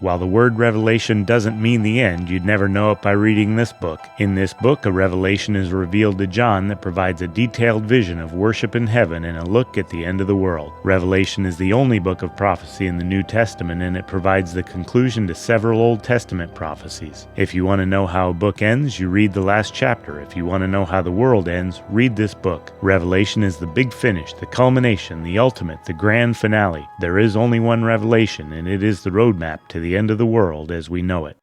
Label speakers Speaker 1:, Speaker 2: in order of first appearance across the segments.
Speaker 1: While the word revelation doesn't mean the end, you'd never know it by reading this book. In this book, a revelation is revealed to John that provides a detailed vision of worship in heaven and a look at the end of the world. Revelation is the only book of prophecy in the New Testament, and it provides the conclusion to several Old Testament prophecies. If you want to know how a book ends, you read the last chapter. If you want to know how the world ends, read this book. Revelation is the big finish, the culmination, the ultimate, the grand finale. There is only one revelation, and it is the roadmap to the end of the world as we know it.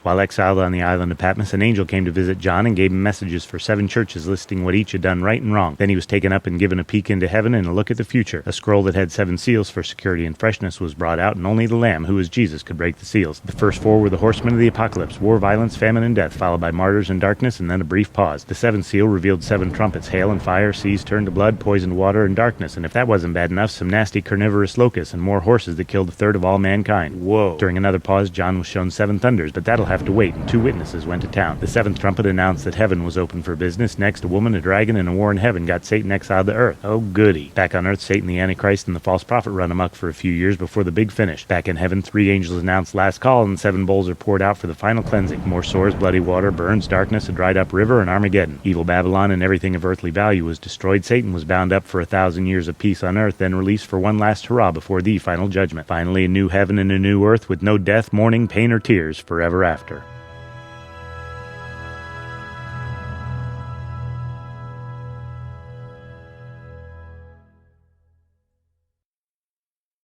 Speaker 1: While exiled on the island of Patmos, an angel came to visit John and gave him messages for 7 churches listing what each had done right and wrong. Then he was taken up and given a peek into heaven and a look at the future. A scroll that had 7 seals for security and freshness was brought out, and only the Lamb, who was Jesus, could break the seals. The first 4 were the horsemen of the apocalypse: war, violence, famine, and death, followed by martyrs and darkness, and then a brief pause. The 7th seal revealed 7 trumpets: hail and fire, seas turned to blood, poisoned water, and darkness. And if that wasn't bad enough, some nasty carnivorous locusts and more horses that killed 1/3 of all mankind. Whoa. During another pause, John was shown 7 thunders, but that'll have to wait, and 2 witnesses went to town. The 7th trumpet announced that heaven was open for business. Next, a woman, a dragon, and a war in heaven got Satan exiled to earth. Oh goody. Back on earth, Satan, the Antichrist, and the false prophet run amok for a few years before the big finish. Back in heaven, 3 angels announced last call, and 7 bowls are poured out for the final cleansing. More sores, bloody water, burns, darkness, a dried up river, and Armageddon. Evil Babylon and everything of earthly value was destroyed. Satan was bound up for 1,000 years of peace on earth, then released for one last hurrah before the final judgment. Finally, a new heaven and a new earth with no death, mourning, pain, or tears forever after.